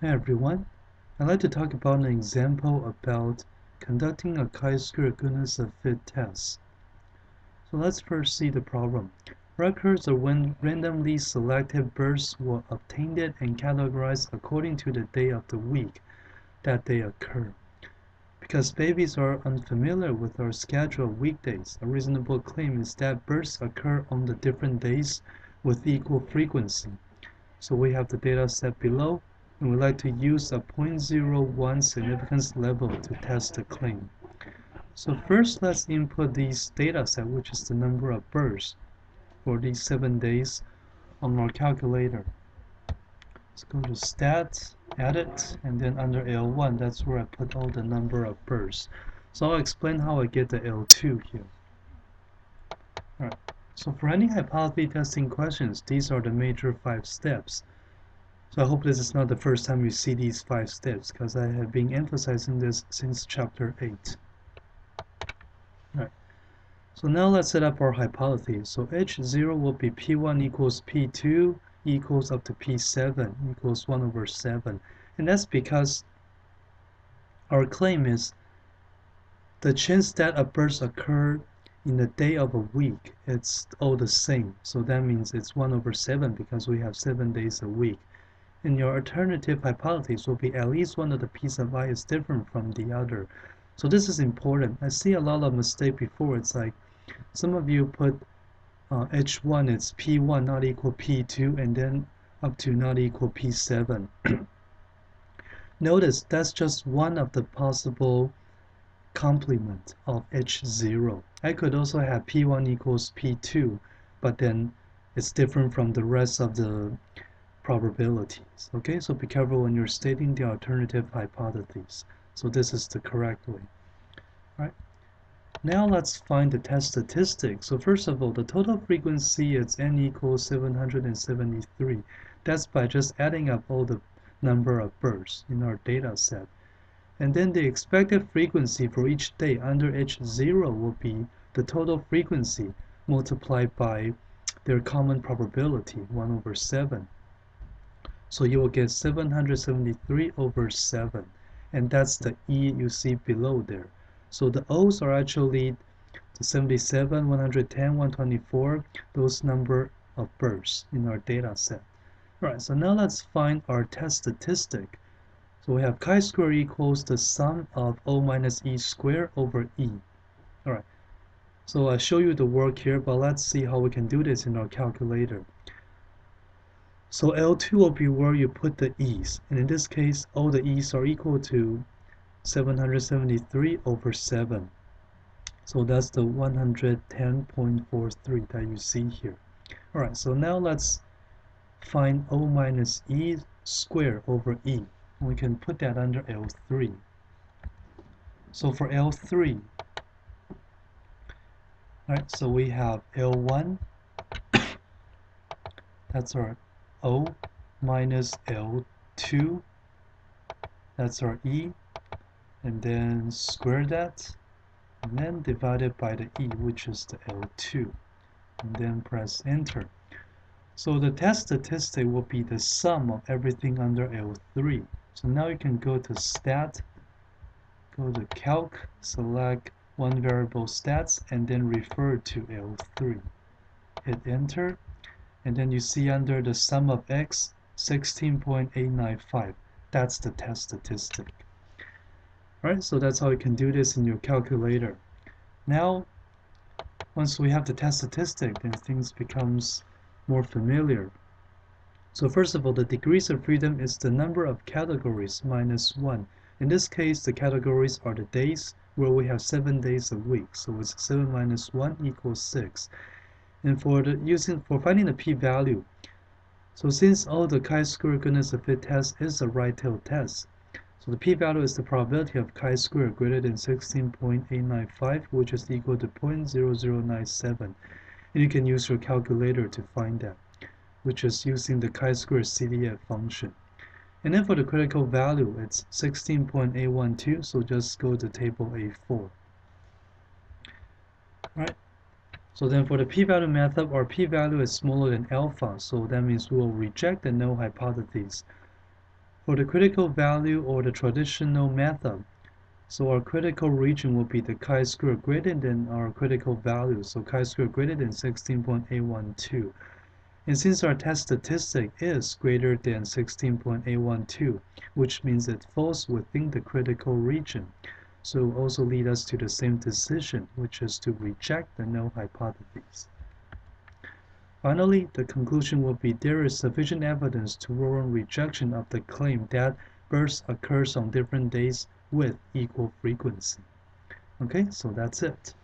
Hi everyone, I'd like to talk about an example about conducting a chi-square goodness of fit test. So let's first see the problem. Records of when randomly selected births were obtained and categorized according to the day of the week that they occur. Because babies are unfamiliar with our schedule of weekdays, a reasonable claim is that births occur on the different days with equal frequency. So we have the data set below, and we'd like to use a 0.01 significance level to test the claim. So first, let's input this data set, which is the number of births for these 7 days on our calculator. Let's go to Stat, Edit, and then under L1, that's where I put all the number of births. So I'll explain how I get the L2 here. Alright, so for any hypothesis testing questions, these are the major 5 steps. So I hope this is not the first time you see these 5 steps, because I have been emphasizing this since chapter 8. Alright, so now let's set up our hypothesis. So H0 will be P1 equals P2 equals up to P7 equals 1 over 7. And that's because our claim is the chance that a birth occurred in the day of a week, it's all the same. So that means it's 1 over 7 because we have 7 days a week. And your alternative hypothesis will be at least one of the p's of I is different from the other. So this is important. I see a lot of mistake before. It's like some of you put H1, it's P1 not equal P2, and then up to not equal P7. Notice that's just one of the possible complement of H0. I could also have P1 equals P2, but then it's different from the rest of the probabilities. Okay, so be careful when you're stating the alternative hypotheses. So this is the correct way. All right. Now let's find the test statistics. So first of all, the total frequency is n equals 773. That's by just adding up all the number of births in our data set. And then the expected frequency for each day under H0 will be the total frequency multiplied by their common probability, 1 over 7. So you will get 773 over 7, and that's the E you see below there. So the O's are actually the 77, 110, 124, those number of births in our data set. Alright, so now let's find our test statistic. So we have chi-square equals the sum of O minus E squared over E. Alright, so I'll show you the work here, but let's see how we can do this in our calculator. So L2 will be where you put the E's, and in this case all the E's are equal to 773 over 7. So that's the 110.43 that you see here. Alright, so now let's find O minus E squared over E. We can put that under L3. So for L3, alright, so we have L1, that's our O minus L2, that's our E, and then square that, and then divided by the E, which is the L2, and then press enter. So the test statistic will be the sum of everything under L3. So now you can go to Stat, go to Calc, select one variable stats, and then refer to L3. Hit enter, and then you see under the sum of x, 16.895. That's the test statistic. Alright, so that's how you can do this in your calculator. Now, once we have the test statistic, then things becomes more familiar. So first of all, the degrees of freedom is the number of categories minus 1. In this case, the categories are the days, where we have 7 days a week. So it's 7 minus 1 equals 6. And for finding the p-value, so since all the chi-square goodness of fit test is a right-tailed test, so the p-value is the probability of chi-square greater than 16.895, which is equal to 0.0097. And you can use your calculator to find that, which is using the chi-square CDF function. And then for the critical value, it's 16.812, so just go to table A4. Right? So then for the p-value method, our p-value is smaller than alpha, so that means we will reject the null hypothesis. For the critical value or the traditional method, so our critical region will be the chi-square greater than our critical value, so chi-square greater than 16.812. And since our test statistic is greater than 16.812, which means it falls within the critical region, so it will also lead us to the same decision, which is to reject the null hypothesis. Finally, the conclusion will be there is sufficient evidence to warrant rejection of the claim that births occurs on different days with equal frequency. Okay, so that's it.